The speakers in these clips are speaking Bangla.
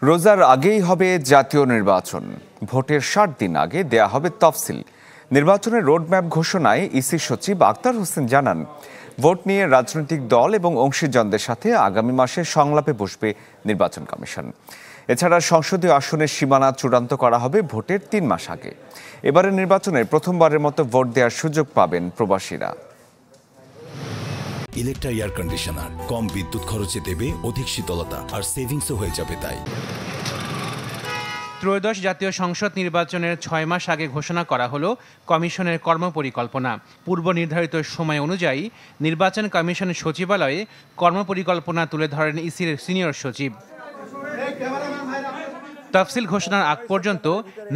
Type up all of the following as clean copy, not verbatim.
রোজার আগেই হবে জাতীয় নির্বাচন। ভোটের ৬০ দিন আগে দেয়া হবে তফসিল। নির্বাচনের রোডম্যাপ ঘোষণায় ইসি সচিব আক্তার হোসেন জানান, ভোট নিয়ে রাজনৈতিক দল এবং অংশীজনদের সাথে আগামী মাসে সংলাপে বসবে নির্বাচন কমিশন। এছাড়া সংসদীয় আসনের সীমানা চূড়ান্ত করা হবে ভোটের ৩ মাস আগে। এবারের নির্বাচনে প্রথমবারের মতো ভোট দেওয়ার সুযোগ পাবেন প্রবাসীরা। ইলেকট্রা এয়ার কন্ডিশনার কম বিদ্যুৎ খরচে দেবে অধিক শীতলতা আর সেভিংসও হয়ে যাবে তাই। ত্রয়োদশ জাতীয় সংসদ নির্বাচনের ৬ মাস আগে ঘোষণা করা হলো কমিশনের কর্মপরিকল্পনা। পূর্ব নির্ধারিত সময় অনুযায়ী নির্বাচন কমিশন সচিবালয়ে কর্মপরিকল্পনা তুলে ধরেন ইসির সিনিয়র সচিব। তফসিল ঘোষণার আগ পর্যন্ত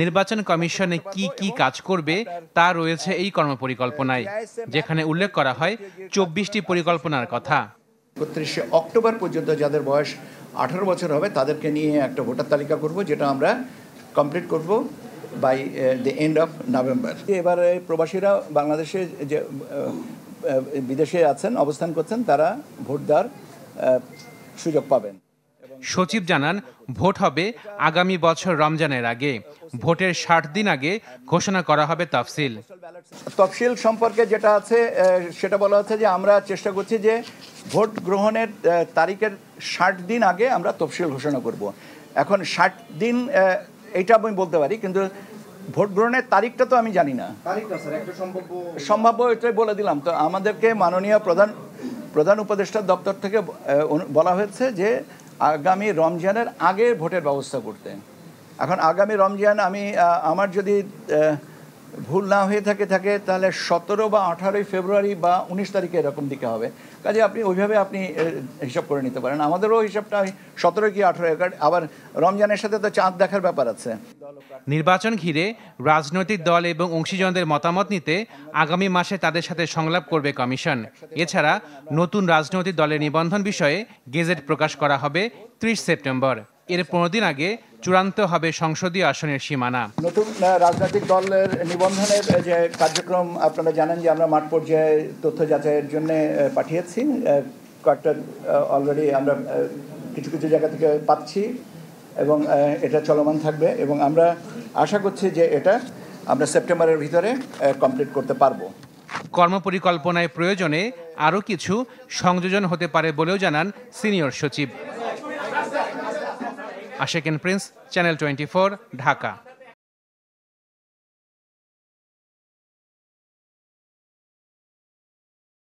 নির্বাচন কমিশনে কি কাজ করবে তা রয়েছে এই কর্মপরিকল্পনায়, যেখানে উল্লেখ করা হয় ২৪টি পরিকল্পনার কথা। ৩১ অক্টোবর পর্যন্ত যাদের বয়স ১৮ বছর হবে তাদেরকে নিয়ে একটা ভোটার তালিকা করব, যেটা আমরা কমপ্লিট করব by the end of November. এবারে প্রবাসীরা বাংলাদেশে যে বিদেশে আছেন, অবস্থান করছেন, তারা ভোট দেওয়ার সুযোগ পাবেন। সচিব জানান, ভোট হবে আগামী বছর রমজানের আগে। ভোটের ৬০ দিন আগে ঘোষণা করা হবে তফসিল। তফসিল সম্পর্কে যেটা আছে সেটা বলা হচ্ছে যে আমরা চেষ্টা করছি যে ভোট গ্রহণের তারিখের ৬০ দিন আগে আমরা তফসিল ঘোষণা করব। এখন ৬০ দিন এইটা আমি বলতে পারি, কিন্তু ভোট গ্রহণের তারিখটা তো আমি জানি না। সম্ভাব্য এটাই বলে দিলাম। তো আমাদেরকে মাননীয় প্রধান উপদেষ্টা দপ্তর থেকে বলা হয়েছে যে আগামী রমজানের আগে ভোটের ব্যবস্থা করতে। এখন আগামী রমজান আমার যদি ভুল না হয়ে থাকে তাহলে ১৭ বা ১৮ ফেব্রুয়ারি বা ১৯ তারিখে এরকম দিকে হবে। কাজে ওইভাবে আপনি হিসাব করে নিতে পারেন। আমাদেরও হিসাবটা ১৭ কি ১৮, আবার রমজানের সাথে তো চাঁদ দেখার ব্যাপার আছে। নির্বাচন ঘিরে রাজনৈতিক দল এবং অংশীজনদের মতামত নিতে আগামী মাসে তাদের সাথে সংলাপ করবে কমিশন। এছাড়া নতুন রাজনৈতিক দলের নিবন্ধন বিষয়ে গেজেট প্রকাশ করা হবে ৩০ সেপ্টেম্বর। এর ১৫ দিন আগে চূড়ান্ত হবে সংসদীয় আসনের সীমানা। নতুন রাজনৈতিক দলের নিবন্ধনের যে কার্যক্রম আপনারা জানেন যে আমরা মাঠ পর্যায়ে তথ্য যাচাইয়ের জন্য পাঠিয়েছি। কয়েকটা অলরেডি আমরা কিছু জায়গা থেকে পাচ্ছি এবং এটা চলমান থাকবে, এবং আমরা আশা করছি যে এটা আমরা সেপ্টেম্বরের ভিতরে কমপ্লিট করতে পারবো। কর্মপরিকল্পনায় প্রয়োজনে আরও কিছু সংযোজন হতে পারে বলেও জানান সিনিয়র সচিব। Ashik prince, channel 24, Dhaka.